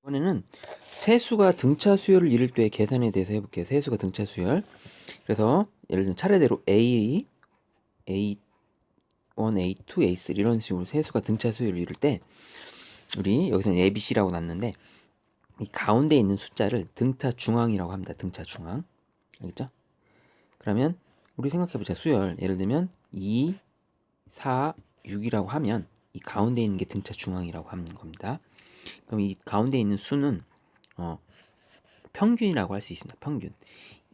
이번에는 세수가 등차 수열을 이룰 때의 계산에 대해서 해볼게요. 세수가 등차 수열. 그래서 예를 들면 차례대로 A, A1, A2, A3 이런 식으로 세수가 등차 수열을 이룰 때 우리 여기서는 A, B, C라고 놨는데 이 가운데 있는 숫자를 등차 중앙이라고 합니다. 등차 중앙. 알겠죠? 그러면 우리 생각해보자. 수열. 예를 들면 2, 4, 6이라고 하면 이 가운데 있는 게 등차 중앙이라고 하는 겁니다. 그럼 이 가운데 있는 수는 평균이라고 할 수 있습니다. 평균.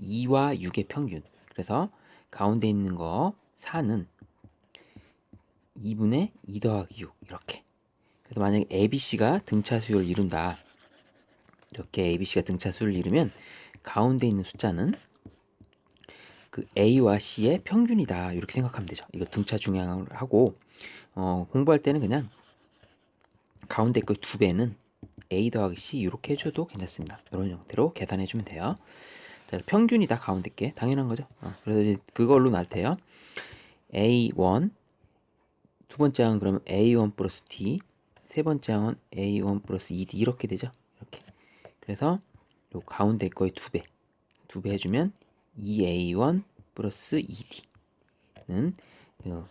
2와 6의 평균. 그래서 가운데 있는 거 4는 2분의 2 더하기 6 이렇게. 그래서 만약에 ABC가 등차수열을 이룬다. 이렇게 ABC가 등차수열을 이루면 가운데 있는 숫자는 그 A와 C의 평균이다. 이렇게 생각하면 되죠. 이거 등차 중앙을 하고 공부할 때는 그냥 가운데 거 2배는 A 더하기 C 이렇게 해줘도 괜찮습니다. 이런 형태로 계산해주면 돼요. 자, 평균이다 가운데 게 당연한 거죠. 그래서 이제 그걸로 날 테요. A1 두 번째 항은 그러면 A1 플러스 D 세 번째 항은 A1 플러스 2D 이렇게 되죠. 이렇게. 그래서 요 가운데 거의 2배 해주면 2A1 플러스 2D는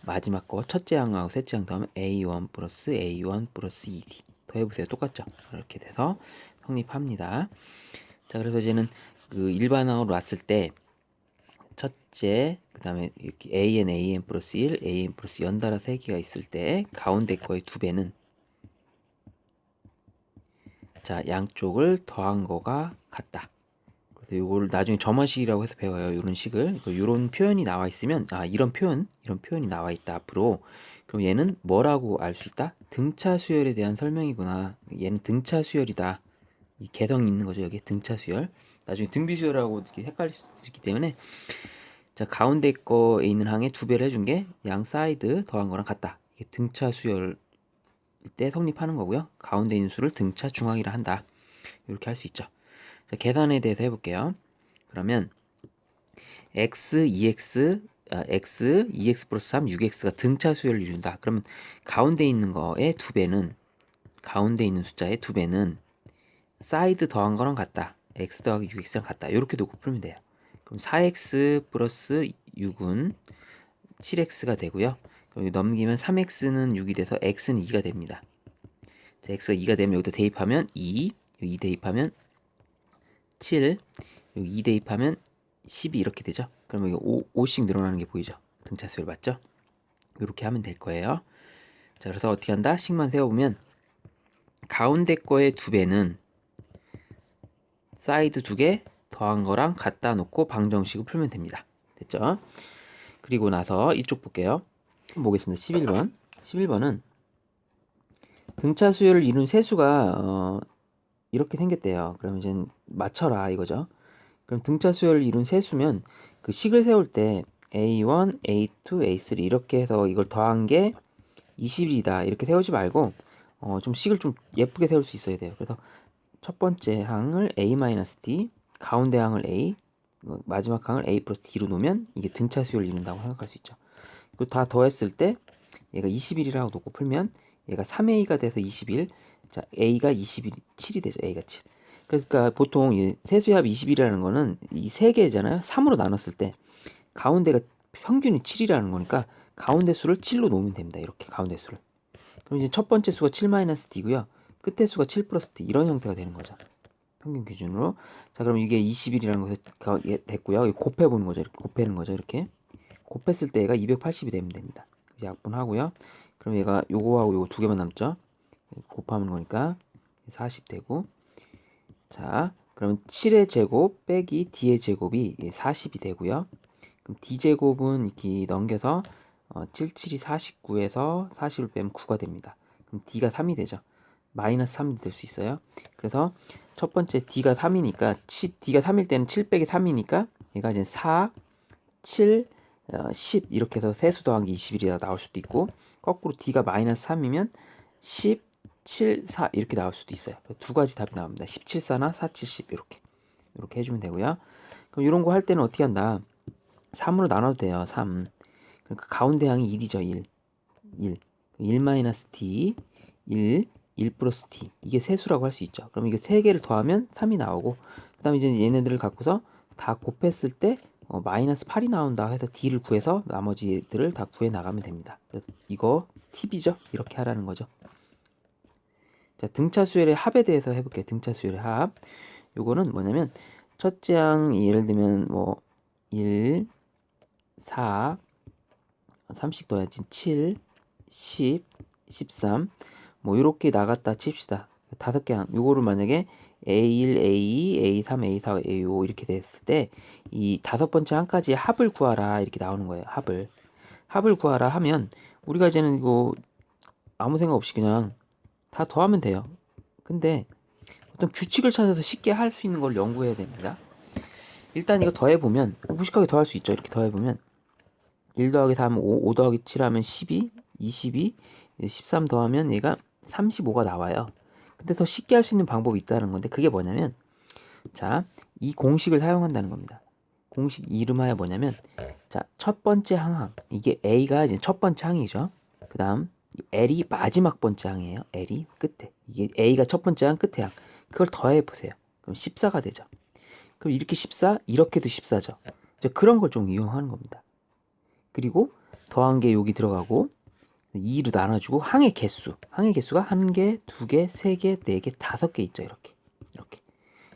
마지막 거 첫째 항하고 셋째 항 더하면 A1 플러스 A1 플러스 2D 더해보세요. 똑같죠? 이렇게 돼서 성립합니다. 자, 그래서 이제는 그 일반항으로 놨을 때 첫째, 그 다음에 이렇게 AN 플러스 1, AN 플러스 연달아 3개가 있을 때 가운데 거의 2배는 자, 양쪽을 더한 거가 같다. 그래서 이걸 나중에 점화식이라고 해서 배워요. 이런 식을. 이런 표현이 나와 있으면 이런 표현이 나와 있다 앞으로. 그럼 얘는 뭐라고 알 수 있다? 등차 수열에 대한 설명이구나. 얘는 등차 수열이다. 이 개성이 있는 거죠. 여기 등차 수열. 나중에 등비 수열하고 이렇게 헷갈릴 수 있기 때문에 자, 가운데 거에 있는 항에 2배를 해준 게 양 사이드 더한 거랑 같다. 이게 등차 수열 때 성립하는 거고요. 가운데 있는 수를 등차 중앙이라 한다. 이렇게 할 수 있죠. 자, 계산에 대해서 해볼게요. 그러면 x, 2x, x, 2x 플러스 3, 6x가 등차 수열을 이룬다. 그러면 가운데 있는 거의 2배는 가운데 있는 숫자의 2배는 사이드 더한 거랑 같다. x 더하기 6x랑 같다. 이렇게 놓고 풀면 돼요. 그럼 4x 플러스 6은 7x가 되고요. 그럼 넘기면 3x는 6이 돼서 x는 2가 됩니다. 자, x가 2가 되면 여기다 대입하면 2, 여기 2 대입하면 7, 여기 2 대입하면 12 이렇게 되죠. 그러면 여기 5씩 늘어나는 게 보이죠. 등차수열 맞죠? 이렇게 하면 될 거예요. 자, 그래서 어떻게 한다? 식만 세워보면 가운데 거의 2배는 사이드 2개 더한 거랑 갖다 놓고 방정식을 풀면 됩니다. 됐죠? 그리고 나서 이쪽 볼게요. 보겠습니다. 11번. 11번은 등차 수열을 이룬 세수가 이렇게 생겼대요. 그럼 이제 맞춰라 이거죠. 그럼 등차 수열을 이룬 세수면 그 식을 세울 때 A1, A2, A3 이렇게 해서 이걸 더한 게 20이다 이렇게 세우지 말고 좀 식을 좀 예쁘게 세울 수 있어야 돼요. 그래서 첫 번째 항을 A-D, 가운데 항을 A, 마지막 항을 A 플러스 D로 놓으면 이게 등차 수열을 이룬다고 생각할 수 있죠. 그리고 다 더했을 때 얘가 21이라고 놓고 풀면 얘가 3A가 돼서 21, 자 A가 21, 7이 되죠. A가 7. 그러니까 보통 이 세수의 합 20이라는 거는 이 세 개잖아요. 3으로 나눴을 때 가운데가 평균이 7이라는 거니까 가운데 수를 7로 놓으면 됩니다. 이렇게 가운데 수를. 그럼 이제 첫 번째 수가 7-D고요. 끝에 수가 7 플러스 D 이런 형태가 되는 거죠. 평균 기준으로. 자, 그럼 이게 21이라는 것이 됐고요. 곱해보는 거죠. 이렇게 곱해는 거죠. 이렇게. 곱했을 때 얘가 280이 되면 됩니다. 약분하고요. 그럼 얘가 요거하고 요거 두 개만 남죠. 곱하는 거니까 40 되고. 자, 그럼 7의 제곱 빼기 D의 제곱이 40이 되고요. 그럼 D제곱은 이렇게 넘겨서 7, 7이 49에서 40을 빼면 9가 됩니다. 그럼 D가 3이 되죠. 마이너스 3이 될 수 있어요. 그래서 첫 번째 D가 3이니까 D가 3일 때는 7 빼기 3이니까 얘가 이제 4, 7, 10 이렇게 해서 세수 더하기 21이라 나올 수도 있고 거꾸로 D가 마이너스 3이면 10, 7, 4 이렇게 나올 수도 있어요. 두 가지 답이 나옵니다. 17, 4나 4, 7, 10 이렇게 해주면 되고요. 그럼 이런 거 할 때는 어떻게 한다? 3으로 나눠도 돼요. 3. 그러니까 가운데 항이 1이죠. 1. 1. 1 마이너스 D 1 1 플러스 t. 이게 세수라고 할 수 있죠. 그럼 이게 3개를 더하면 3이 나오고, 그 다음에 이제 얘네들을 갖고서 다 곱했을 때 마이너스 8이 나온다 해서 d를 구해서 나머지들을 다 구해 나가면 됩니다. 그래서 이거 팁이죠. 이렇게 하라는 거죠. 자, 등차수열의 합에 대해서 해볼게요. 등차수열의 합. 요거는 뭐냐면 첫째 항 예를 들면 뭐 1, 4, 3씩 더해야지 7, 10, 13 뭐 이렇게 나갔다 칩시다. 5개 항. 요거를 만약에 A1, A2, A3, A4, A5 이렇게 됐을 때 이 5번째 항까지의 합을 구하라 이렇게 나오는 거예요. 합을 구하라 하면 우리가 이제는 이거 아무 생각 없이 그냥 다 더하면 돼요. 근데 어떤 규칙을 찾아서 쉽게 할 수 있는 걸 연구해야 됩니다. 일단 이거 더해보면 무식하게 더할 수 있죠. 이렇게 더해보면 1 더하기 4 하면 5, 5 더하기 7 하면 12, 22, 13 더하면 얘가 35가 나와요. 근데 더 쉽게 할 수 있는 방법이 있다는 건데 그게 뭐냐면 자, 이 공식을 사용한다는 겁니다. 공식 이름하여 뭐냐면 자, 첫 번째 항 이게 A가 이제 첫 번째 항이죠. 그 다음 L이 마지막 번째 항이에요. L이 끝에. 이게 A가 첫 번째 항 끝에 항. 그걸 더해보세요. 그럼 14가 되죠. 그럼 이렇게 14, 이렇게도 14죠. 그런 걸 좀 이용하는 겁니다. 그리고 더한 게 여기 들어가고 2로 나눠주고 항의 개수가 1개, 2개, 3개, 4개, 5개 있죠. 이렇게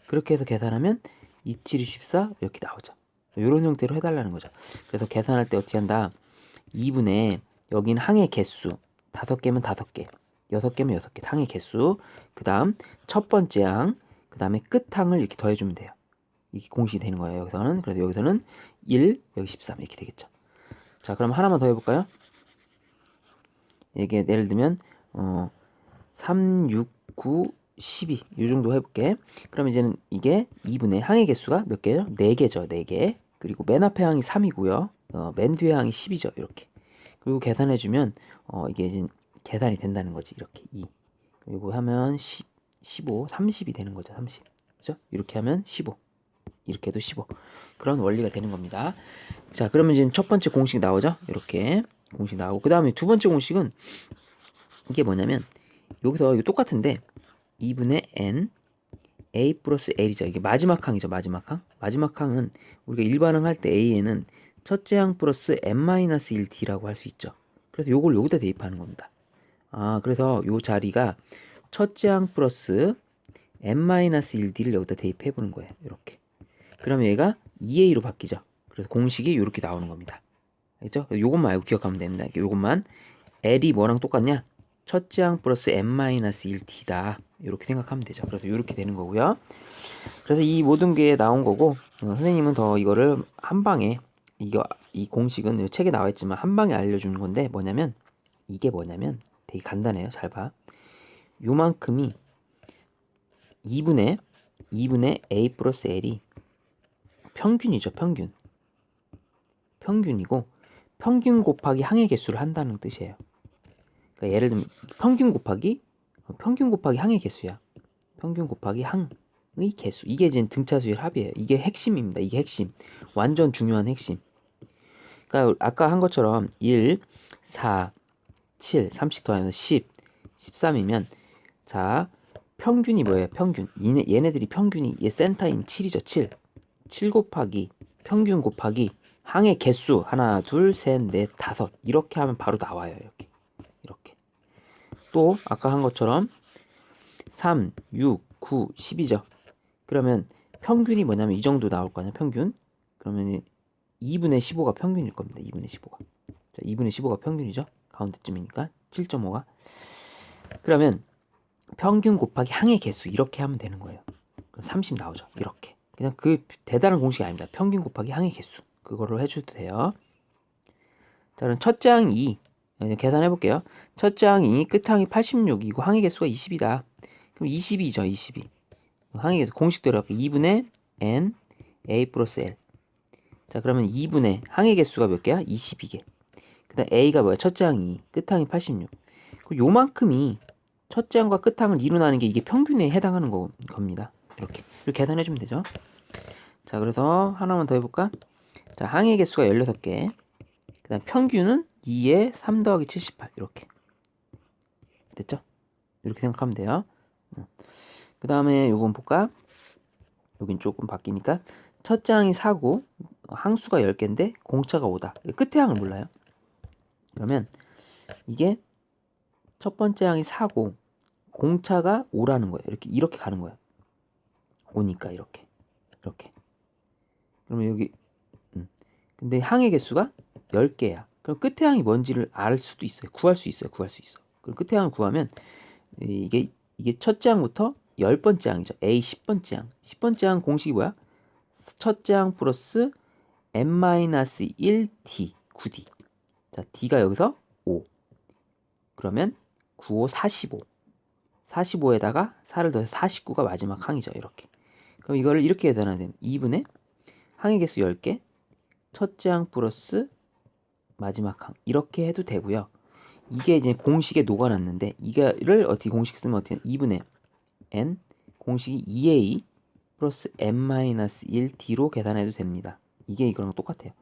그렇게 해서 계산하면 2, 7, 14 이렇게 나오죠. 이런 형태로 해달라는 거죠. 그래서 계산할 때 어떻게 한다? 2분의 여기는 항의 개수 5개면 5개, 6개면 6개 항의 개수, 그 다음 첫 번째 항, 그 다음에 끝항을 이렇게 더해주면 돼요. 이게 공식이 되는 거예요. 여기서는. 그래서 여기서는 1, 여기 13 이렇게 되겠죠. 자, 그럼 하나만 더 해볼까요? 이게 예를 들면 3, 6, 9, 12 이 정도 해볼게. 그럼 이제는 이게 2분의 항의 개수가 몇 개죠? 4개죠. 4개. 그리고 맨 앞에 항이 3이고요. 맨 뒤에 항이 10이죠. 이렇게. 그리고 계산해주면 이게 이제 계산이 된다는 거지. 이렇게 2. 그리고 하면 10, 15, 30이 되는 거죠. 30. 그죠? 이렇게 하면 15. 이렇게 해도 15. 그런 원리가 되는 겁니다. 자, 그러면 이제 첫 번째 공식 나오죠? 이렇게 공식 나오고, 그 다음에 두 번째 공식은 이게 뭐냐면 여기서 이거 똑같은데 2분의 n a 플러스 l이죠. 이게 마지막 항이죠. 마지막 항은 우리가 일반항 할 때 a는 첫째 항 플러스 n-1t라고 할 수 있죠. 그래서 요걸 여기다 대입하는 겁니다. 그래서 요 자리가 첫째 항 플러스 n-1t를 여기다 대입해 보는 거예요. 이렇게. 그러면 얘가 2a로 바뀌죠. 그래서 공식이 이렇게 나오는 겁니다. 알겠죠? 요것만 알고 기억하면 됩니다. 요것만 L이 뭐랑 똑같냐? 첫째 항 플러스 n-1t다. 이렇게 생각하면 되죠. 그래서 이렇게 되는 거고요. 그래서 이 모든 게 나온 거고 선생님은 더 이거를 한 방에 이 공식은 책에 나와 있지만 한 방에 알려주는 건데 이게 뭐냐면 되게 간단해요. 잘 봐. 요만큼이 2분의 a 플러스 l이 평균이죠. 평균이고 평균 곱하기 항의 개수를 한다는 뜻이에요. 그러니까 예를 들면 평균 곱하기 항의 개수야. 평균 곱하기 항의 개수. 이게 이제 등차수열 합이에요. 이게 핵심입니다. 이게 핵심. 완전 중요한 핵심. 그러니까 아까 한 것처럼 1, 4, 7, 3씩 더하면 10, 13이면 자, 평균이 뭐예요? 평균. 얘네들이 평균이 얘 센터인 7이죠. 7 곱하기 평균 곱하기 항의 개수 하나, 둘, 셋, 넷, 다섯 이렇게 하면 바로 나와요. 이렇게. 또 아까 한 것처럼 3, 6, 9, 10이죠. 그러면 평균이 뭐냐면 이 정도 나올 거 아니야. 평균. 그러면 2분의 15가 평균일 겁니다. 2분의 15가. 자, 2분의 15가 평균이죠. 가운데쯤이니까 7.5가. 그러면 평균 곱하기 항의 개수 이렇게 하면 되는 거예요. 그럼 30 나오죠. 이렇게. 그냥 그 대단한 공식이 아닙니다. 평균 곱하기 항의 개수. 그거를 해줘도 돼요. 자, 그럼 첫째 항 2. 계산해 볼게요. 첫째 항 2, 끝항이 86이고 항의 개수가 20이다. 그럼 22죠. 22. 항의 개수 공식대로 할게요. 2분의 n a 플러스 l. 자, 그러면 2분의 항의 개수가 몇 개야? 22개. 그 다음 a가 뭐야? 첫째 항 2, 끝항이 86. 요만큼이 첫째 항과 끝항을 이루나는 게 이게 평균에 해당하는 겁니다. 이렇게 계산해주면 되죠. 자, 그래서 하나만 더 해볼까? 자, 항의 개수가 16개. 그 다음 평균은 2에 3 더하기 78. 이렇게. 됐죠? 이렇게 생각하면 돼요. 그 다음에 요건 볼까? 여긴 조금 바뀌니까 첫째 항이 4고 항수가 10개인데 공차가 5다. 끝에 항을 몰라요. 그러면 이게 첫 번째 항이 4고 공차가 5라는 거예요. 이렇게 가는 거예요. 5니까 이렇게. 그러면 여기 근데 항의 개수가 10개야. 그럼 끝에 항이 뭔지를 알 수도 있어요. 구할 수 있어. 그럼 끝에 항을 구하면 이게 첫째 항부터 10번째 항이죠. A 10번째 항. 10번째 항 공식이 뭐야? 첫째 항 플러스 n-1d 9d. 자, d가 여기서 5. 그러면 9, 5, 45. 45에다가 4를 더해서 49가 마지막 항이죠. 이렇게. 그럼 이거를 이렇게 계산하면 됩니다. 2분의 항의 개수 10개, 첫째 항 플러스 마지막 항. 이렇게 해도 되고요. 이게 이제 공식에 녹아놨는데 이거를 어떻게 공식 쓰면 어떻게 2분의 n 공식이 2a 플러스 n-1d로 계산해도 됩니다. 이게 이거랑 똑같아요.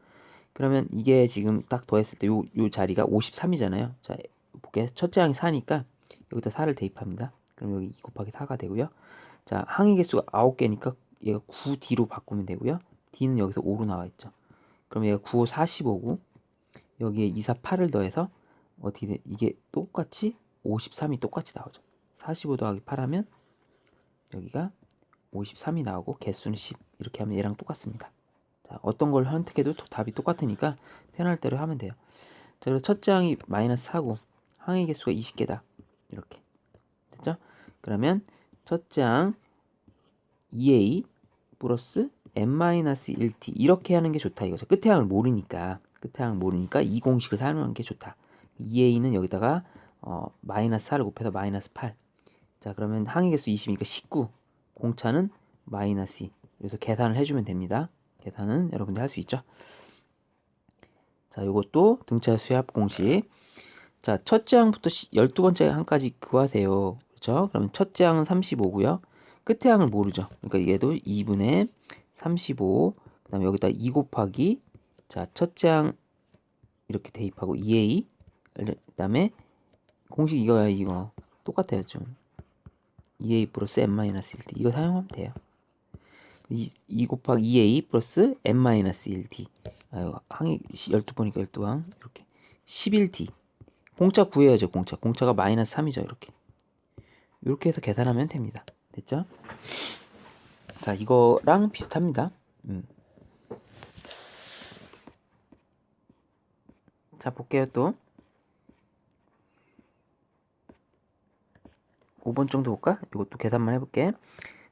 그러면 이게 지금 딱 더했을 때 요 자리가 53이잖아요. 자, 볼게요. 첫째 항이 4니까 여기다 4를 대입합니다. 그럼 여기 2 곱하기 4가 되고요. 자, 항의 개수가 9개니까 얘가 9d로 바꾸면 되고요. d는 여기서 5로 나와 있죠. 그럼 얘가 9, 5, 45고 여기에 2, 4, 8을 더해서 어떻게 돼? 이게 똑같이 53이 똑같이 나오죠. 45 더하기 8 하면 여기가 53이 나오고 개수는 10 이렇게 하면 얘랑 똑같습니다. 자, 어떤 걸 선택해도 답이 똑같으니까 편할 대로 하면 돼요. 자, 그래서 첫째 항이 마이너스 4고 항의 개수가 20개다. 이렇게 됐죠? 그러면 첫째 항 2a 플러스 n-1t 이렇게 하는 게 좋다 이거죠. 끝에 항을 모르니까 이 공식을 사용하는 게 좋다. 2a는 여기다가 마이너스 4를 곱해서 마이너스 8. 자, 그러면 항의 개수 20이니까 19. 공차는 마이너스 2. 그래서 계산을 해주면 됩니다. 계산은 여러분들 할 수 있죠. 자, 요것도 등차 수압 공식. 자, 첫째 항부터 12번째 항까지 구하세요. 그렇죠? 그러면 첫째 항은 35고요. 끝에 항을 모르죠. 그러니까 얘도 2분의 35. 그 다음에 여기다 2 곱하기 자, 첫째 항 이렇게 대입하고 2a. 그 다음에 공식 이거야 이거. 똑같아요 좀. 2a 플러스 n-1d 이거 사용하면 돼요. 2 곱하기 2a 플러스 n-1d. 아유, 항이 12번이니까 12항 이렇게 11d. 공차 구해야죠. 공차가 마이너스 3이죠. 이렇게 해서 계산하면 됩니다. 됐죠? 자, 이거랑 비슷합니다. 자, 볼게요. 또 5번 정도 볼까? 이것도 계산만 해볼게.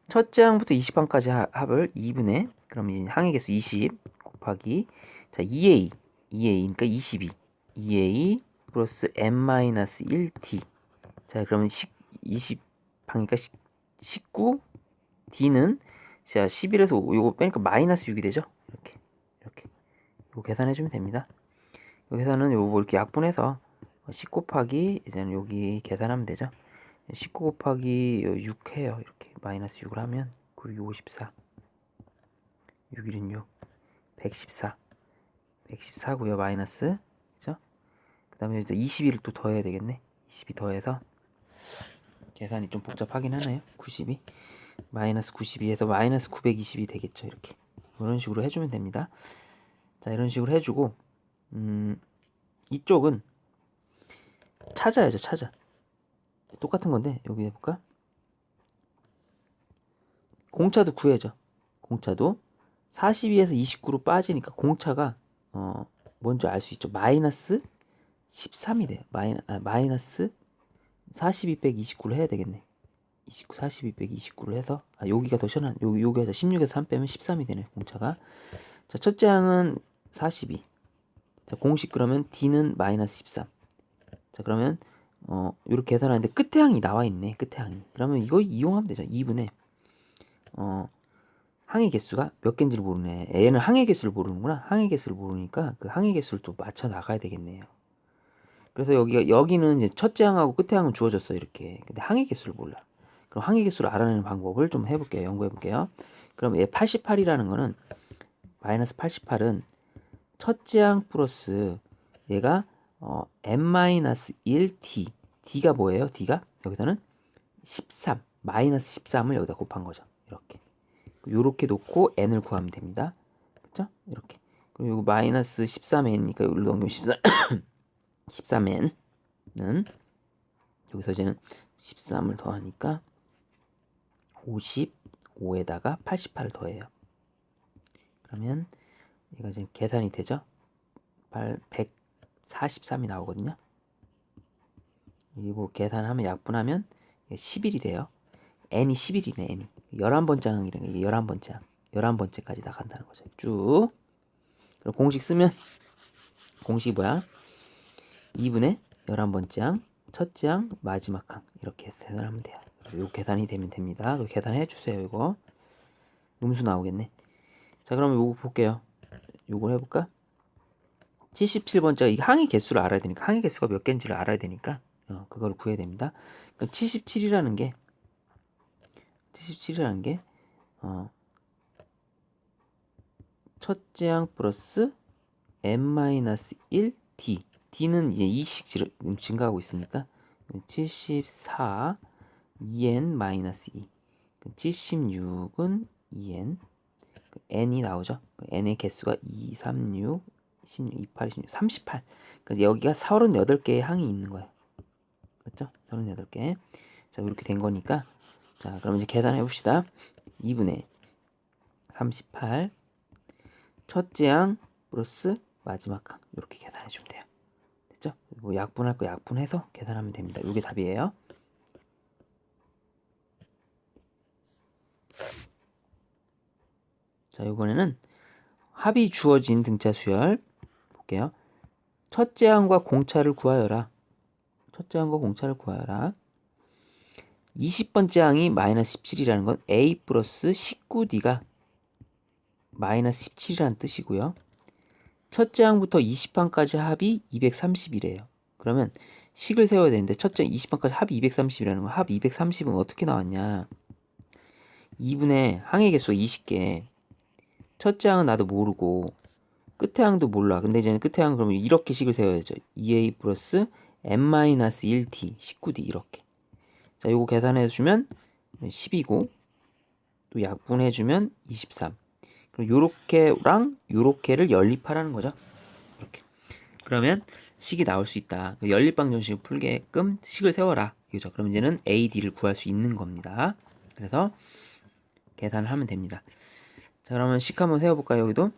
첫째 항부터 20항까지 합을 2분의 그럼 이제 항의 개수 20 곱하기 자 2a 그러니까 22 2a 플러스 n-1t. 자, 그러면 20항이니까 19 d는 자 11에서 요거 빼니까 마이너스 6이 되죠. 이렇게 이거 계산해주면 됩니다. 이 계산은 요거 이렇게 약분해서 10 곱하기 이제는 여기 계산하면 되죠. 19 곱하기 6 해요. 이렇게 마이너스 6을 하면 9, 6, 54 6, 1은 6 114 114고요. 마이너스 그죠? 그 다음에 22를 또 더해야 되겠네. 22 더해서 계산이 좀 복잡하긴 하네요. 92 마이너스 92에서 마이너스 920이 되겠죠. 이렇게 이런 식으로 해주면 됩니다. 자, 이런 식으로 해주고 이쪽은 찾아야죠. 똑같은 건데 여기 해볼까? 공차도 구해야죠. 공차도 42에서 29로 빠지니까 공차가 뭔지 알 수 있죠. 마이너스 13이 돼요. 마이너스 42 빼기 29를 해야 되겠네. 42 빼기 29를 해서 여기가 더 시원한 여기에서 16에서 3 빼면 13이 되네. 공차가. 자, 첫째 항은 42. 자, 공식 그러면 d는 마이너스 13. 자, 그러면 이렇게 계산하는데 끝에 항이 나와 있네. 끝에 항이. 그러면 이거 이용하면 되죠. 2분의 항의 개수가 몇 개인지를 모르네. 얘는 항의 개수를 모르는구나. 항의 개수를 모르니까 그 항의 개수를 또 맞춰 나가야 되겠네요. 그래서 여기는 이제 첫째 항하고 끝에 항은 주어졌어요. 이렇게. 근데 항의 개수를 몰라. 그럼 항의 개수를 알아내는 방법을 좀 해볼게요. 연구해볼게요. 그럼 얘 88이라는 거는 마이너스 88은 첫째 항 플러스 얘가 n-1t d가 뭐예요? d가 여기서는 13, 마이너스 13을 여기다 곱한 거죠. 요렇게 놓고 n을 구하면 됩니다. 그쵸? 이렇게. 그리고 마이너스 13n이니까 여기로 넘기면 13n은 여기서 이제는 13을 더하니까 55에다가 88을 더해요. 그러면 얘가 이제 계산이 되죠? 143이 나오거든요. 그리고 계산하면 약분하면 11이 돼요. n이 11이네, n이. 11번장이라는 게 11번장. 11번째까지 다 간다는 거죠. 쭉. 그럼 공식 쓰면, 공식이 뭐야? 2분의 11번째 항, 첫째 항, 마지막 항. 이렇게 계산하면 돼요. 요 계산이 되면 됩니다. 계산해 주세요, 이거. 음수 나오겠네. 자, 그러면 요거 볼게요. 요걸 해볼까? 77번째가 이 항의 개수를 알아야 되니까, 항의 개수가 몇 개인지를 알아야 되니까, 그걸 구해야 됩니다. 그러니까 77이라는 게, 첫째 항 플러스 n-1 d. d는 이제 2씩 증가하고 있으니까 74 2n-2. 76은 2n. n이 나오죠. n의 개수가 2, 3, 6, 16, 28, 26, 38. 그래서 여기가 38개의 항이 있는 거예요. 맞죠? 38개. 자, 이렇게 된 거니까. 자, 그럼 이제 계산해 봅시다. 2분의 38 첫째 항 플러스 마지막 항 이렇게 계산해 주면 돼요. 됐죠? 뭐 약분할 거 약분해서 계산하면 됩니다. 이게 답이에요. 자, 이번에는 합이 주어진 등차 수열 볼게요. 첫째 항과 공차를 구하여라. 첫째 항과 공차를 구하여라. 20번째 항이 마이너스 17이라는 건 a 플러스 19d가 마이너스 17이라는 뜻이고요. 첫째 항부터 20항까지 합이 230이래요. 그러면 식을 세워야 되는데 첫째 20항까지 합이 230이라는 건 합 230은 어떻게 나왔냐? 2분의 항의 개수가 20개. 첫째 항은 나도 모르고 끝에 항도 몰라. 근데 이제는 끝에 항 그러면 이렇게 식을 세워야죠. 2a 플러스 n-1t 19d 이렇게. 자, 요거 계산해 주면 10이고 또 약분해 주면 23. 그럼 요렇게랑 요렇게를 연립하라는 거죠. 이렇게. 그러면 식이 나올 수 있다. 연립방정식을 풀게끔 식을 세워라. 이거죠. 그럼 이제는 AD를 구할 수 있는 겁니다. 그래서 계산을 하면 됩니다. 자, 그러면 식 한번 세워볼까요? 여기도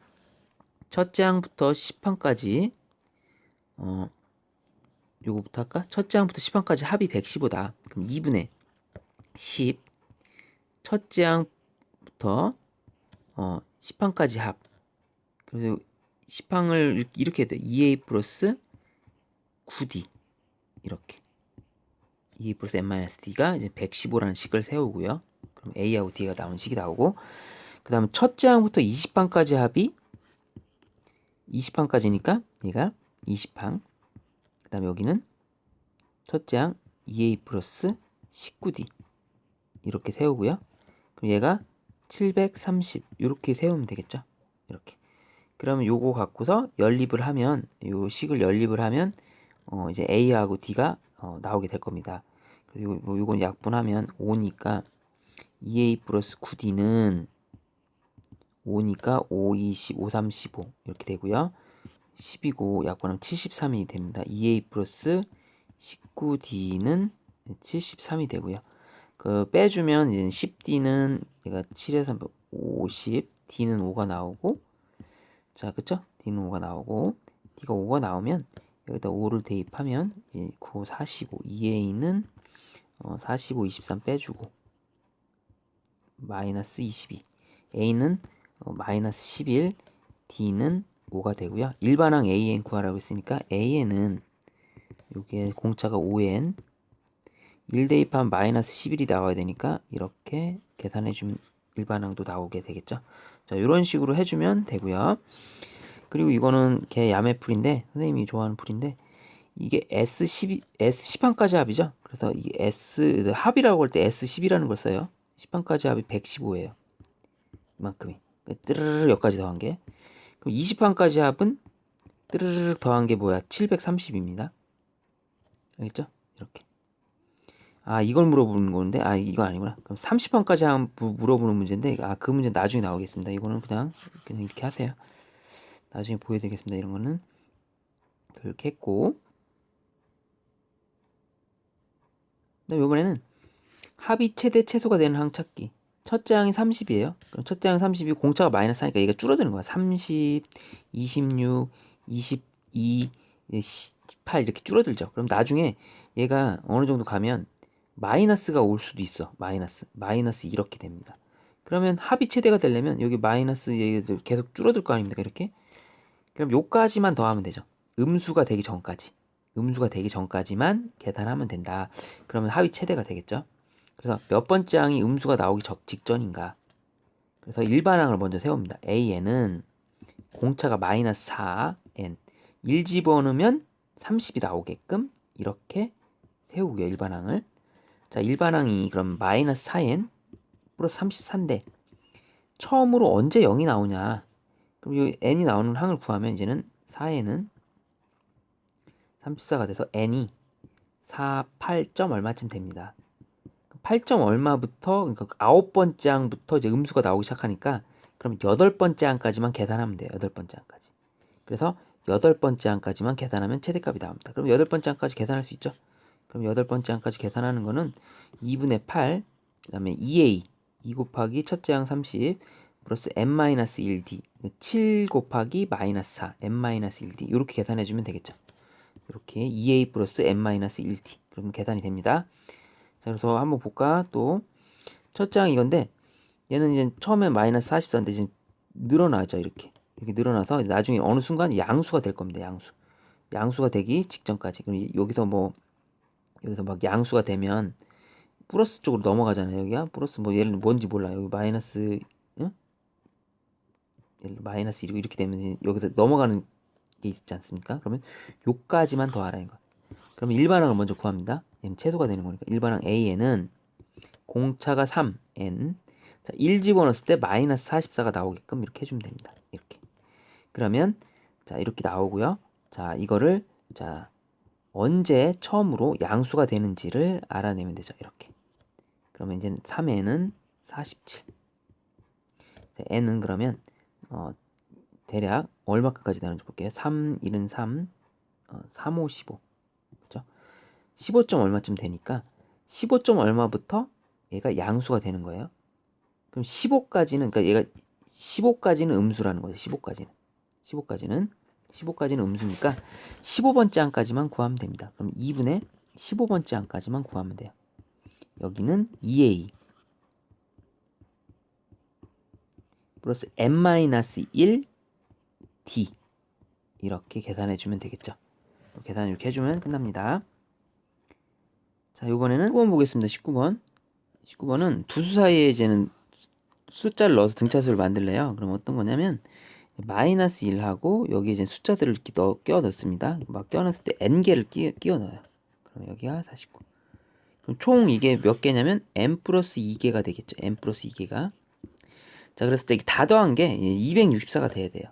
첫째 항부터 10항까지 요거부터 할까? 첫째 항부터 10항까지 합이 115다. 그럼 2분의 10 첫째 항부터 10항까지 합. 그래서 10항을 이렇게 해도 2a 플러스 9d 이렇게 2a 플러스 n-d가 이제 115라는 식을 세우고요. 그럼 a하고 d가 나오는 식이 나오고 그 다음에 첫째 항부터 20항까지 합이 20항까지니까 얘가 20항 그 다음에 여기는 첫째 항 2a 플러스 19d 이렇게 세우고요. 그럼 얘가 730 이렇게 세우면 되겠죠. 이렇게. 그러면 요거 갖고서 연립을 하면 요 식을 연립을 하면 이제 a하고 d가 나오게 될 겁니다. 그리고 뭐 요건 약분하면 5니까 2a 플러스 9d는 5니까 5, 20, 5, 3, 15 이렇게 되고요. 10이고 약분하면 73이 됩니다. 2a 플러스 19d는 73이 되고요. 그 빼주면 이제 10d는 얘가 7에서 50, d는 5가 나오고 자, 그쵸? d는 5가 나오고 d가 5가 나오면 여기다 5를 대입하면 이제 9, 45, 2a는 45, 23 빼주고 마이너스 22 a는 마이너스 11 d는 5가 되고요. 일반항 an 구하라고 했으니까 an은 요게 공차가 5n 1 대입하면 마이너스 11이 나와야 되니까 이렇게 계산해주면 일반항도 나오게 되겠죠. 자, 이런 식으로 해주면 되고요. 그리고 이거는 걔 야매 풀인데 선생님이 좋아하는 풀인데 이게 S10항까지 합이죠. 그래서 이게 S 합이라고 할 때 S10이라는 걸 써요. 10항까지 합이 115예요. 이만큼이. 뜨르르 여기까지 더한 게. 그럼 20항까지 합은 뜨르르 더한 게 뭐야? 730입니다. 알겠죠? 이렇게. 이걸 물어보는 건데, 이거 아니구나. 그럼 30번까지 물어보는 문제인데, 그 문제 나중에 나오겠습니다. 이거는 그냥 이렇게 하세요. 나중에 보여드리겠습니다. 이런 거는 이렇게 했고, 그다음 이번에는 합이 최대 최소가 되는 항 찾기. 첫째 항이 30이에요. 그럼 첫째 항 30이 공차가 마이너스 하니까 얘가 줄어드는 거야. 30, 26, 22, 18 이렇게 줄어들죠. 그럼 나중에 얘가 어느 정도 가면 마이너스가 올 수도 있어. 마이너스 이렇게 됩니다. 그러면 합이 최대가 되려면 여기 마이너스 얘들 계속 줄어들 거 아닙니까? 이렇게. 그럼 요까지만 더하면 되죠. 음수가 되기 전까지. 음수가 되기 전까지만 계산하면 된다. 그러면 합이 최대가 되겠죠. 그래서 몇 번째 항이 음수가 나오기 직전인가. 그래서 일반항을 먼저 세웁니다. AN은 공차가 마이너스 4N 1 집어넣으면 30이 나오게끔 이렇게 세우고요. 일반항을. 자, 일반항이 그럼 마이너스 4N 플러스 34인데 처음으로 언제 0이 나오냐. 그럼 이 N이 나오는 항을 구하면 이제는 4N은 34가 돼서 N이 48점 얼마쯤 됩니다. 8점 얼마부터, 그러니까 9번째 항부터 이제 음수가 나오기 시작하니까 그럼 8번째 항까지만 계산하면 돼요. 8번째 항까지. 그래서 8번째 항까지만 계산하면 최대값이 나옵니다. 그럼 8번째 항까지 계산할 수 있죠? 그럼 8번째 항까지 계산하는 거는 2분의 8, 그 다음에 2a, 2 곱하기 첫째 항 30, 플러스 n-1d, 7 곱하기 마이너스 4, n-1d 이렇게 계산해주면 되겠죠. 이렇게 2a 플러스 n-1d 그러면 계산이 됩니다. 자, 그래서 한번 볼까? 또 첫째 항 이건데 얘는 이제 처음에 마이너스 44인데 이제 늘어나죠. 이렇게 늘어나서 나중에 어느 순간 양수가 될 겁니다. 양수가 되기 직전까지. 그럼 여기서 막 양수가 되면 플러스 쪽으로 넘어가잖아요. 여기가 플러스 얘를 뭔지 몰라요. 여기 마이너스, 응? 마이너스 이렇게 되면 여기서 넘어가는 게 있지 않습니까? 그러면 요까지만 더하라는 거. 그러면 일반항을 먼저 구합니다. 얘는 최소가 되는 거니까 일반항 AN은 공차가 3N, 자, 1 집어넣었을 때 마이너스 44가 나오게끔 이렇게 해주면 됩니다. 이렇게. 그러면 자, 이렇게 나오고요. 자, 이거를 자, 언제 처음으로 양수가 되는지를 알아내면 되죠. 이렇게. 그러면 이제 3N은 47. 자, N은 그러면 대략 얼마까지 나오는지 볼게요. 3, 1은 3, 3, 5, 15. 그렇죠? 15점 얼마쯤 되니까 15점 얼마부터 얘가 양수가 되는 거예요. 그럼 15까지는, 그러니까 얘가 15까지는 음수라는 거죠. 15까지는 음수니까 15번째 항까지만 구하면 됩니다. 그럼 2분의 15번째 항까지만 구하면 돼요. 여기는 2a 플러스 n-1 d 이렇게 계산해주면 되겠죠. 계산 이렇게 해주면 끝납니다. 자, 이번에는 19번 보겠습니다. 19번은 두 수 사이에 이제는 숫자를 넣어서 등차수를 만들래요. 그럼 어떤 거냐면 마이너스 1하고 여기 이제 숫자들을 이렇게 끼워 넣습니다. 막 끼워 넣었을 때 n개를 끼워 넣어요. 그럼 여기가 49. 그럼 총 이게 몇 개냐면 n 플러스 2개가 되겠죠. n 플러스 2개가. 자, 그랬을 때 다 더한 게 264가 돼야 돼요.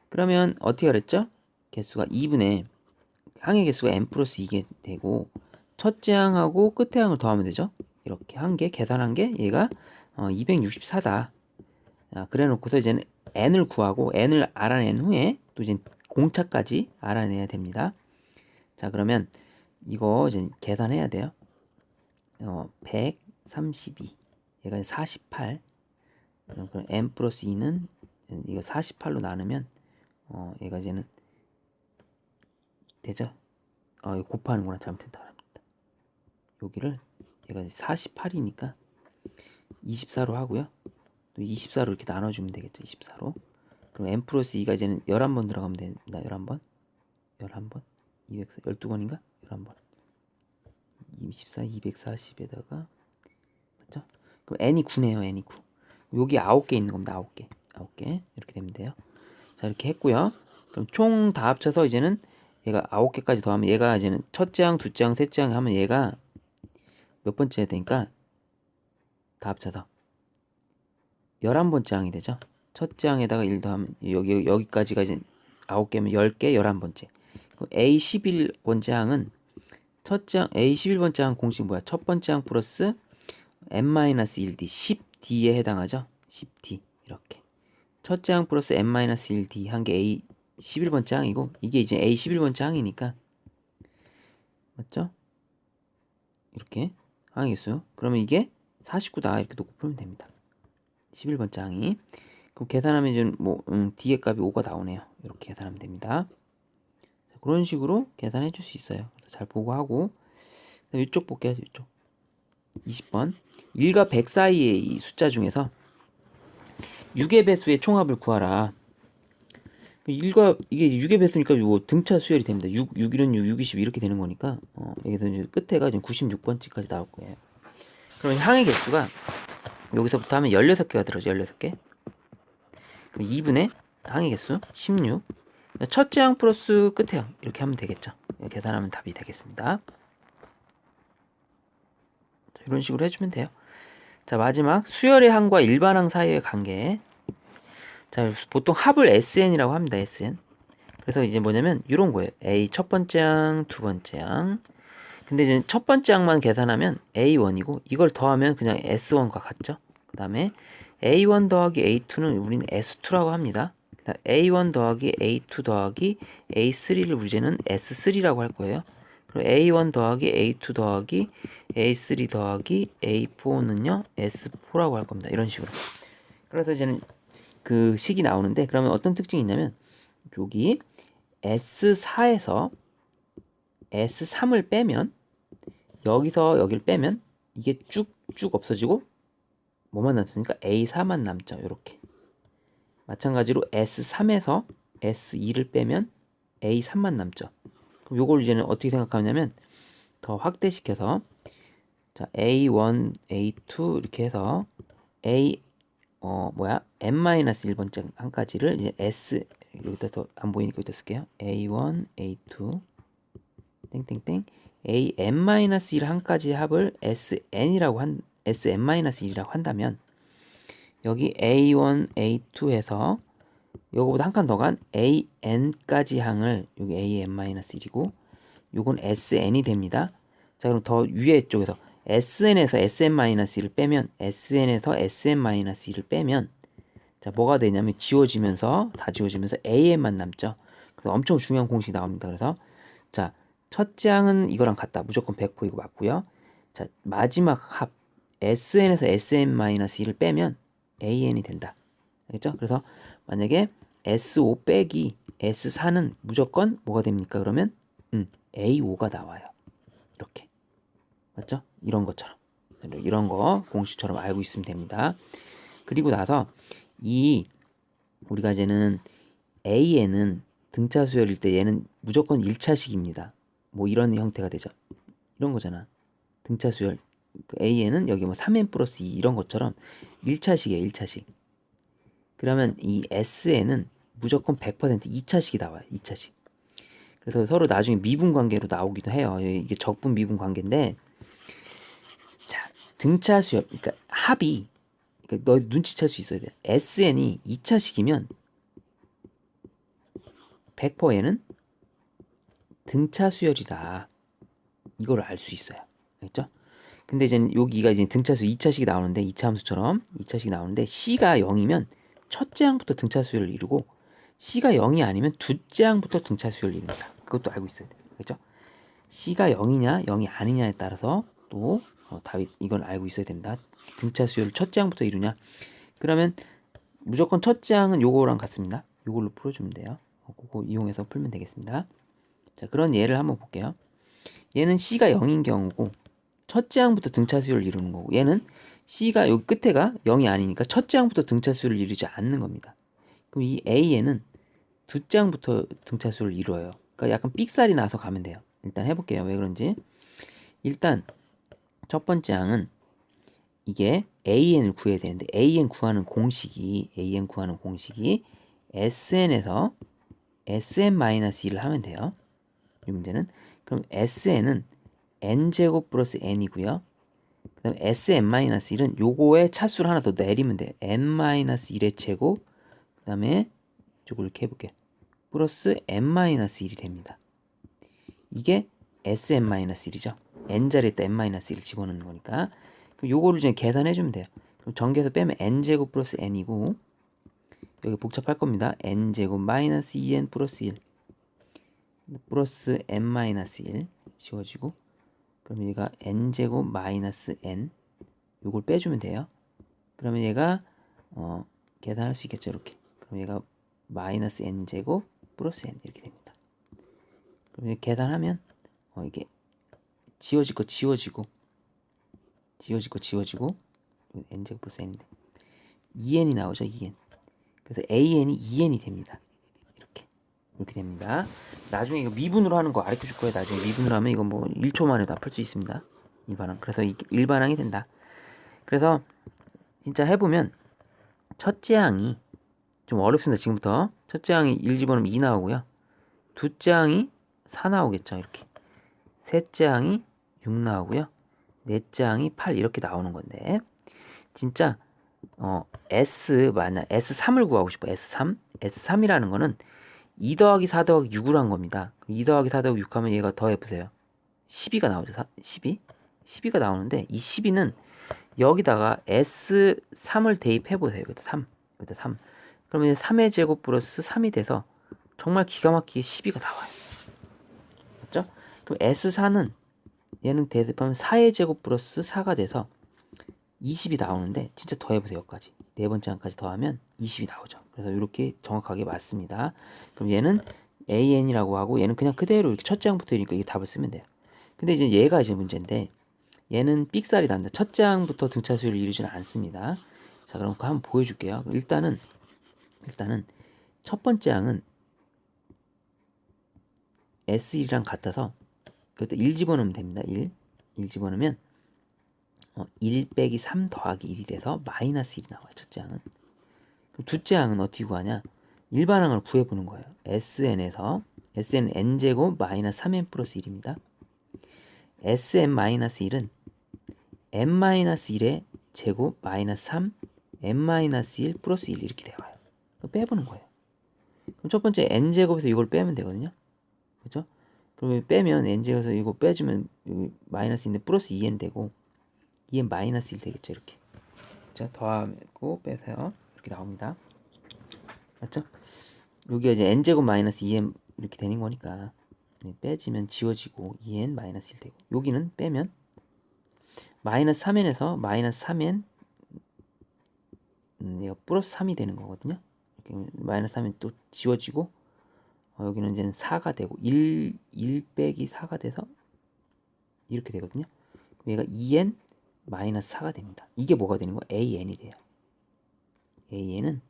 그러면 어떻게 그랬죠? 개수가 2분의 항의 개수가 n 플러스 2개 되고 첫째 항하고 끝에 항을 더하면 되죠. 이렇게 한 개 계산한 게 얘가 264다. 그래 놓고서 이제는 n을 구하고 n을 알아낸 후에 또 이제 공차까지 알아내야 됩니다. 자, 그러면 이거 이제 계산해야 돼요. 132 얘가 48. 그럼 n 플러스 2는 이거 48로 나누면 얘가 이제는 되죠. 이거 곱하는구나. 잘못했다. 여기를 얘가 48이니까 24로 하고요. 또 24로 이렇게 나눠주면 되겠죠. 24로. 그럼 n 플러스 2가 이제는 11번 들어가면 됩니다. 11번. 12번인가? 11번. 24, 240에다가 맞죠? 그럼 n이 9네요. n이 9. 여기 9개 있는 겁니다. 9개. 이렇게 되면 돼요. 자, 이렇게 했고요. 그럼 총 다 합쳐서 이제는 얘가 9개까지 더하면 얘가 이제는 첫째 항, 둘째 항, 셋째 항 하면 얘가 몇 번째 되니까 다 합쳐서 11번째 항이 되죠. 첫째 항에다가 1 더하면 여기까지가 이제 9개면 10개 11번째. A 11번째 항은 첫째 항 A 11번째 항 공식 뭐야? 첫 번째 항 플러스 n-1d 10d에 해당하죠? 10d 이렇게 첫째 항 플러스 n-1d 한 게 A 11번째 항이고 이게 이제 A 11번째 항이니까 맞죠? 이렇게 항이겠어요. 그러면 이게 49다 이렇게 놓고 풀면 됩니다. 11번째 항이 그럼 계산하면 이제 뭐 D의 값이 5가 나오네요. 이렇게 계산하면 됩니다. 자, 그런 식으로 계산해 줄 수 있어요. 그래서 잘 보고 하고 이쪽 볼게요. 이쪽 20번 1과 100 사이의 이 숫자 중에서 6의 배수의 총합을 구하라. 1과 이게 6의 배수니까 뭐 등차 수열이 됩니다. 6, 1은 6, 6, 20 이렇게 되는 거니까 여기서 이제 끝에가 지금 96번째까지 나올 거예요. 그럼 항의 개수가 여기서부터 하면 16개가 들어죠. 16개. 그럼 2분의 항의 개수 16. 첫째 항 플러스 끝의 항 이렇게 하면 되겠죠. 계산하면 답이 되겠습니다. 이런 식으로 해주면 돼요. 자, 마지막 수열의 항과 일반항 사이의 관계. 자, 보통 합을 SN이라고 합니다. SN. 그래서 이제 뭐냐면 이런 거예요. A 첫 번째 항, 두 번째 항. 근데 이제 첫 번째 항만 계산하면 A1이고 이걸 더하면 그냥 S1과 같죠. 그 다음에 A1 더하기 A2는 우리는 S2라고 합니다. A1 더하기 A2 더하기 A3를 우리는 S3라고 할 거예요. 그리고 A1 더하기 A2 더하기 A3 더하기 A4는요 S4라고 할 겁니다. 이런 식으로. 그래서 이제는 그 식이 나오는데 그러면 어떤 특징이 있냐면 여기 S4에서 S3을 빼면 여기서 여기를 빼면 이게 쭉쭉 없어지고 뭐만 남습니까? A4만 남죠. 이렇게. 마찬가지로 S3에서 S2를 빼면 A3만 남죠. 그럼 요걸 이제는 어떻게 생각하냐면 더 확대시켜서 자 A1, A2 이렇게 해서 n-1번째 한까지를 이제 S 여기다 더 안 보이니까 여기다 쓸게요. A1, A2 땡땡땡 an-1 한까지 합을 sn-1이라고 한다면 여기 A1, A2에서 요거보다 한 칸 더 간 an까지 항을 여기 an-1이고 요건 sn이 됩니다. 자, 그럼 더 위에 쪽에서 sn에서 sn-1를 빼면 sn에서 sn-1를 빼면 자, 뭐가 되냐면 지워지면서 다 지워지면서 an만 남죠. 그래서 엄청 중요한 공식이 나옵니다. 그래서 자, 첫째 항은 이거랑 같다. 무조건 100%이고 맞고요. 자, 마지막 합 SN에서 SM-1을 빼면 AN이 된다. 알겠죠? 그래서 만약에 S5 빼기 S4는 무조건 뭐가 됩니까? 그러면 A5가 나와요. 이렇게. 맞죠? 이런 것처럼. 이런 거 공식처럼 알고 있으면 됩니다. 그리고 나서 이 우리가 이제는 AN은 등차 수열일 때 얘는 무조건 1차식입니다. 뭐 이런 형태가 되죠. 이런 거잖아. 등차 수열. AN은 여기 뭐 3n 플러스 2 이런 것처럼 1차식이에요. 1차식. 그러면 이 SN은 무조건 100% 2차식이 나와요. 2차식. 그래서 서로 나중에 미분 관계로 나오기도 해요. 이게 적분 미분 관계인데 자, 등차 수열. 그러니까 합이 그러니까 너 눈치챌 수 있어야 돼. SN이 2차식이면 100%에는 등차 수열이다. 이걸 알 수 있어요. 알겠죠? 근데 이제 여기가 이제 등차수 2차식이 나오는데 2차 함수처럼 2차식이 나오는데 C가 0이면 첫째 항부터 등차 수열을 이루고 C가 0이 아니면 둘째 항부터 등차 수열을 이룬다. 그것도 알고 있어야 돼요. 알겠죠? C가 0이냐 0이 아니냐에 따라서 또 답이 이건 알고 있어야 됩니다. 등차 수열을 첫째 항부터 이루냐. 그러면 무조건 첫째 항은 요거랑 같습니다. 요걸로 풀어주면 돼요. 그거 이용해서 풀면 되겠습니다. 자, 그런 예를 한번 볼게요. 얘는 C가 0인 경우고 첫째 항부터 등차 수열을 이루는 거고 얘는 C가 여기 끝에가 0이 아니니까 첫째 항부터 등차 수열을 이루지 않는 겁니다. 그럼 이 A에는 둘째 항부터 등차 수열을 이루어요. 그러니까 약간 삑살이 나서 가면 돼요. 일단 해볼게요. 왜 그런지. 일단 첫 번째 항은 이게 AN을 구해야 되는데 AN 구하는 공식이 SN에서 SM-1을 하면 돼요. 이 문제는. 그럼 SN은 n제곱 플러스 n이고요. 그 다음에 sn-1은 요거에 차수를 하나 더 내리면 돼요. n-1의 제곱 그 다음에 이쪽을 이렇게 해볼게요. 플러스 n-1이 됩니다. 이게 sn-1이죠. n자리에다 n-1을 집어넣는 거니까. 그럼 요거를 이제 계산해주면 돼요. 그럼 전개해서 빼면 n제곱 플러스 n이고, 여기 복잡할 겁니다. n제곱 마이너스 2n 플러스 1 플러스 n-1 지워지고, 그럼 얘가 n제곱 마이너스 n, 요걸 빼주면 돼요. 그러면 얘가 계산할 수 있겠죠. 이렇게. 그럼 얘가 마이너스 n제곱 플러스 n 이렇게 됩니다. 그럼 계산하면 이게 지워질 거 지워지고 n제곱 플러스 n인데 2n이 나오죠. 2n. 그래서 an이 2n이 됩니다. 이렇게 됩니다. 나중에 이거 미분으로 하는 거 가르쳐 줄 거예요. 나중에 미분으로 하면 이거 뭐 1초 만에 다 풀 수 있습니다. 일반항. 그래서 이게 일반항이 된다. 그래서 진짜 해보면 첫째 항이 좀 어렵습니다. 지금부터 첫째 항이 1 집어넣으면 2 나오고요. 둘째 항이 4 나오겠죠. 이렇게. 셋째 항이 6 나오고요. 넷째 항이 8 이렇게 나오는 건데 진짜 만약 S3을 구하고 싶어요. S3이라는 거는 2 더하기 4 더하기 6을 한 겁니다. 2 더하기 4 더하기 6 하면 얘가 더해보세요. 12가 나오죠. 12가 나오는데 이 12는 여기다가 S3을 대입해보세요. 여기다 3. 그러면 3의 제곱 플러스 3이 돼서 정말 기가 막히게 12가 나와요. 맞죠? 그럼 S4는 얘는 대입하면 4의 제곱 플러스 4가 돼서 20이 나오는데 진짜 더해보세요. 여기까지. 네 번째 항까지 더하면 20이 나오죠. 그래서 이렇게 정확하게 맞습니다. 그럼 얘는 AN이라고 하고 얘는 그냥 그대로 이렇게 첫째 항부터 이니까 이게 답을 쓰면 돼요. 근데 이제 얘가 이제 문제인데 얘는 삑살이 난다. 첫째 항부터 등차 수열을 이루지는 않습니다. 자, 그럼 그거 한번 보여줄게요. 일단은 첫 번째 항은 S1이랑 같아서 여기다 1 집어넣으면 됩니다. 1 집어넣으면 1 빼기 3 더하기 1이 돼서 마이너스 1이 나와요. 첫째 항은. 그럼 둘째 항은 어떻게 구하냐? 일반항을 구해보는 거예요. SN에서 SN n제곱 마이너스 3n 플러스 1입니다. SN-1은 n-1의 제곱 마이너스 3 n-1 플러스 1 이렇게 되어요. 빼보는 거예요. 그럼 첫 번째 n제곱에서 이걸 빼면 되거든요. 그렇죠? 그러면 빼면 n제곱에서 이거 빼주면 여기 마이너스인데 플러스 2n 되고 2n 마이너스 1 되겠죠. 이렇게. 자, 더하고 빼세요. 이렇게 나옵니다. 맞죠? 여기가 이제 n제곱 마이너스 2n 이렇게 되는 거니까 빼지면 지워지고 2n 마이너스 1 되고 여기는 빼면 마이너스 3n에서 마이너스 3n 얘가 플러스 3이 되는 거거든요. 이렇게 마이너스 3n 또 지워지고 여기는 이제 4가 되고 1 빼기 4가 돼서 이렇게 되거든요. 얘가 2n 마이너스 4가 됩니다. 이게 뭐가 되는 거야? an이 돼요. an은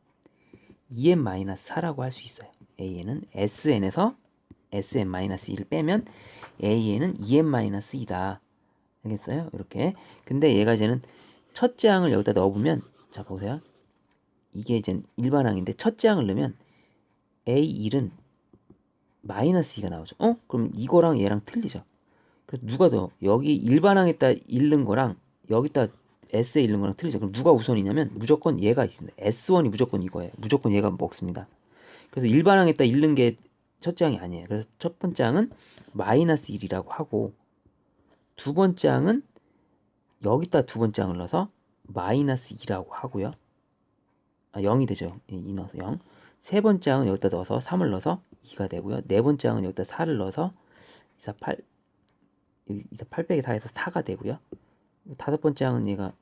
2n 마이너스 4라고 할 수 있어요. an은 sn에서 sn 마이너스 1을 빼면 an은 2n 마이너스 2다. 알겠어요? 이렇게. 근데 얘가 이제는 첫째 항을 여기다 넣어보면 자 보세요. 이게 이제 일반항인데 첫째 항을 넣으면 A1은 마이너스 2가 나오죠. 그럼 이거랑 얘랑 틀리죠. 그래서 누가 더 여기 일반항에다 읽는 거랑 여기다 S에 읽는 거랑 틀리죠. 그럼 누가 우선이냐면 무조건 얘가 있습니다. S1이 무조건 이거예요. 무조건 얘가 먹습니다. 그래서 일반항에다 읽는 게 첫째 항이 아니에요. 그래서 첫 번째 항은 마이너스 1이라고 하고 두 번째 항은 여기다 두 번째 항을 넣어서 마이너스 2라고 하고요. 0이 되죠. 2 넣어서 0. 세 번째 항은 여기다 넣어서 3을 넣어서 2가 되고요. 네 번째 항은 여기다 4를 넣어서 2, 4, 8 여기 2, 4, 8 빼기 4에서 4가 되고요. 다섯 번째 항은 얘가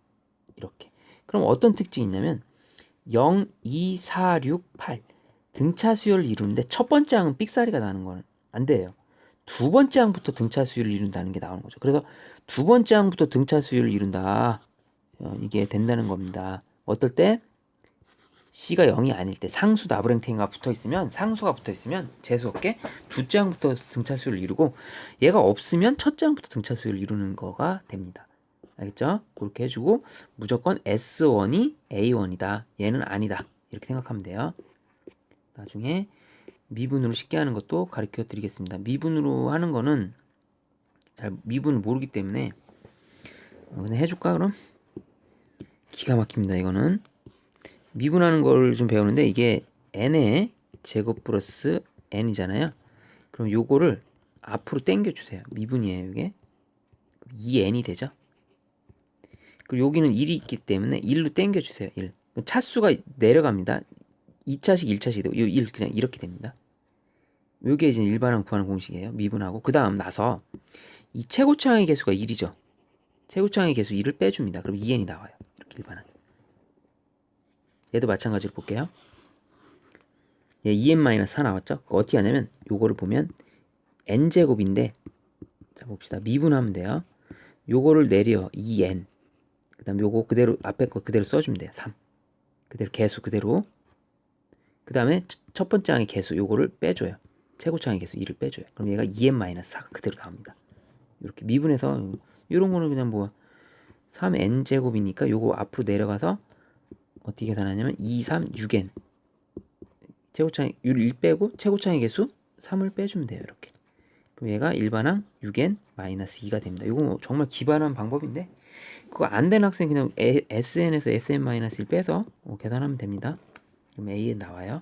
이렇게. 그럼 어떤 특징이 있냐면 0, 2, 4, 6, 8 등차 수열을 이루는데 첫 번째 항은 삑사리가 나는 건 안 돼요. 두 번째 항부터 등차 수열을 이룬다는 게 나오는 거죠. 그래서 두 번째 항부터 등차 수열을 이룬다. 이게 된다는 겁니다. 어떨 때? C가 0이 아닐 때 상수 나부랭탱이가 붙어있으면 재수없게 둘째 항부터 등차 수열을 이루고 얘가 없으면 첫째 항부터 등차 수열을 이루는 거가 됩니다. 알겠죠? 그렇게 해주고 무조건 S1이 A1이다. 얘는 아니다. 이렇게 생각하면 돼요. 나중에 미분으로 쉽게 하는 것도 가르쳐 드리겠습니다. 미분으로 하는 거는 잘 미분을 모르기 때문에 그냥 해줄까 그럼? 기가 막힙니다. 이거는 미분하는 걸 좀 배우는데 이게 n의 제곱 플러스 n이잖아요. 그럼 요거를 앞으로 당겨주세요. 미분이에요 이게. 2n이 되죠. 그리고 여기는 1이 있기 때문에 1로 당겨주세요. 1. 차수가 내려갑니다. 2차식 1차식 1 그냥 이렇게 됩니다. 요게 이제 일반항 구하는 공식이에요. 미분하고 그 다음 나서 이 최고차항의 개수가 1이죠. 최고차항의 개수 1을 빼줍니다. 그럼 2n이 나와요. 이렇게 일반항. 얘도 마찬가지로 볼게요. 얘 2n-4 나왔죠? 어떻게 하냐면 요거를 보면 n제곱인데 자 봅시다. 미분하면 돼요. 요거를 내려 2n 그 다음 요거 그대로 앞에 거 그대로 써주면 돼요. 3 그대로 개수 그대로 그 다음에 첫 번째 항의 개수 요거를 빼줘요. 최고차항의 개수 1을 빼줘요. 그럼 얘가 2n-4가 그대로 나옵니다. 이렇게 미분해서 이런 거는 그냥 뭐 3n제곱이니까 요거 앞으로 내려가서 어떻게 계산하냐면 2, 3, 6n 최고차항 1 빼고 최고차항의 개수 3을 빼주면 돼요. 이렇게. 그럼 얘가 일반항 6n-2가 됩니다. 이거 정말 기발한 방법인데 그거 안 된 학생 그냥 sn에서 sn-1 빼서 계산하면 됩니다. 그럼 a 나와요.